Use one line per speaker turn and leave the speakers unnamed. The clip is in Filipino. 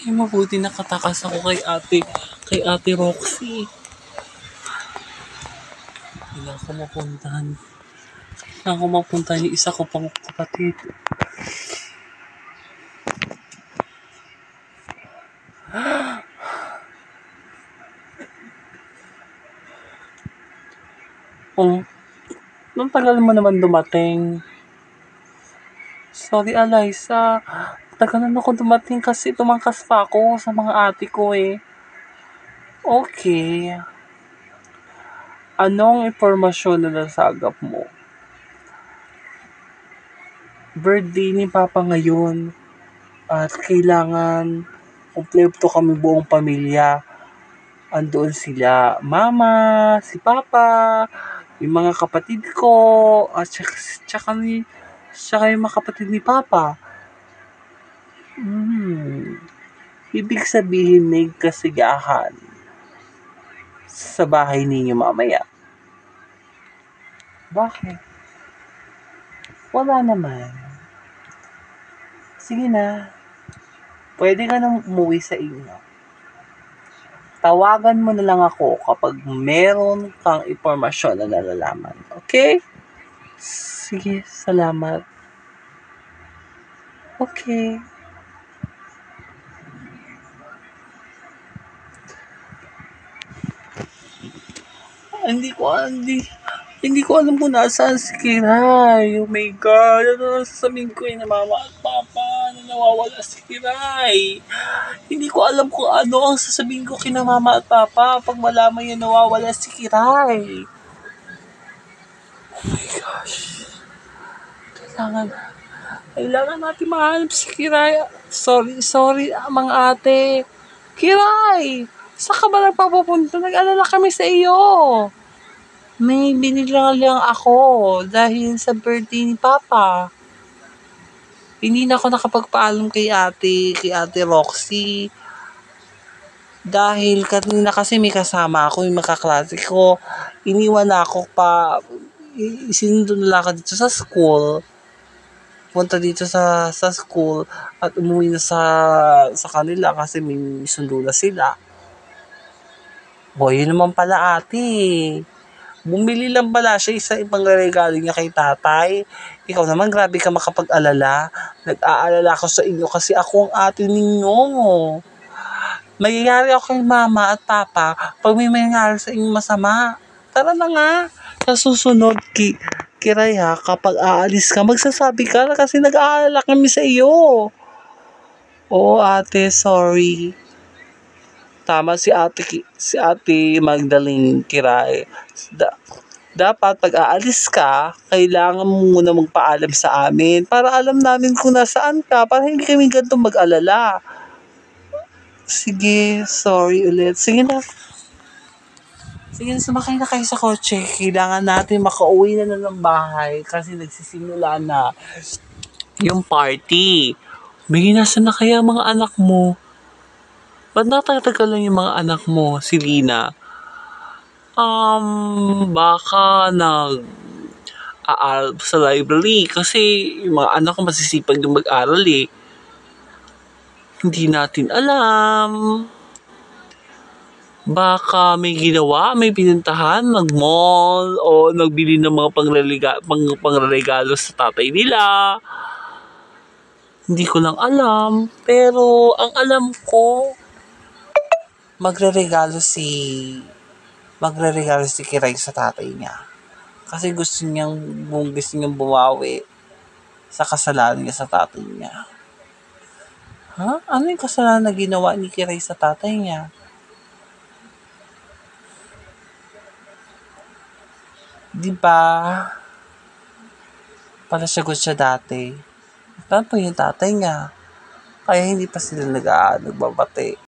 Ay, mabuti nakatakas ako kay ate Roxy. Kailangan ko mapuntahan. Kailangan ko mapuntahan yung isa ko pang kapatid. Oh, nang tagal mo naman dumating. Sorry, Eliza. Tagal na ako dumating kasi tumangkas pa ako sa mga ate ko eh. Okay. Anong impormasyon na nasagap mo? Birthday ni Papa ngayon at kailangan kumpleto kami buong pamilya. Andoon sila, Mama, si Papa, yung mga kapatid ko, at tsaka yung mga kapatid ni Papa. Ibig sabihin may kasigahan sa bahay ninyo mamaya. Bakit? Wala naman. Sige na. Pwede ka nang umuwi sa inyo. Tawagan mo na lang ako kapag meron kang impormasyon na nalalaman. Okay? Sige, salamat. Okay. Hindi ko alam kung nasaan si Kiray. Oh my God. Ano sasabihin ko na Mama at Papa na nawawala si Kiray? Hindi ko alam kung ano ang sasabihin ko kina Mama at Papa pag malaman yung nawawala si Kiray. Oh my gosh. Kailangan natin mahanap si Kiray. Sorry, mga ate. Kiray! Saan ka ba nagpapapunta? Nag-alala kami sa iyo. May binili lang ako dahil sa birthday ni Papa. Hindi na ako nakapagpaalam kay ate Roxy. Dahil kanina kasi may kasama ako, yung makaklase ko. Iniwan na ako pa, isinundo nila ako dito sa school. Punta dito sa school at umuwi na sa kanila kasi may sundo na sila. Boy, yun naman pala ate. Bumili lang pala siya isa ibang regalo niya kay tatay. Ikaw naman, grabe ka makapag-alala. Nag-aalala ko sa inyo kasi ako ang ate ninyo. Mayayari ako kay Mama at Papa pag may mangyari sa inyong masama. Tara na nga. Sa susunod, Kiray ha, kapag aalis ka, magsasabi ka na kasi nag-aalala kami sa iyo. Oo ate, sorry. Tama si ate Magdalene Kiray. Dapat pag aalis ka, kailangan mo muna magpaalam sa amin para alam namin kung nasaan ka, para hindi kami ganito mag-alala. Sige, sorry ulit. Sige na, sumakay na kayo sa kotse. Kailangan natin makauwi na ng bahay kasi nagsisimula na yung party. May nasaan na kaya mga anak mo? Ba't natatagal lang yung mga anak mo, si Lina? Baka aaral sa library kasi yung mga anak ko masisipag yung mag-aral eh. Hindi natin alam. Baka may ginawa, may pinuntahan, nag-mall o nagbili ng mga pangregalo sa tatay nila. Hindi ko lang alam. Pero ang alam ko, magre-regalo si Kiray sa tatay niya. Kasi gusto niyang bumawi sa kasalanan niya sa tatay niya. Ha? Ano yung kasalanan na ginawa ni Kiray sa tatay niya? Diba? Palasagot siya dati. Tanto yung tatay niya. Kaya hindi pa sila nagbabate.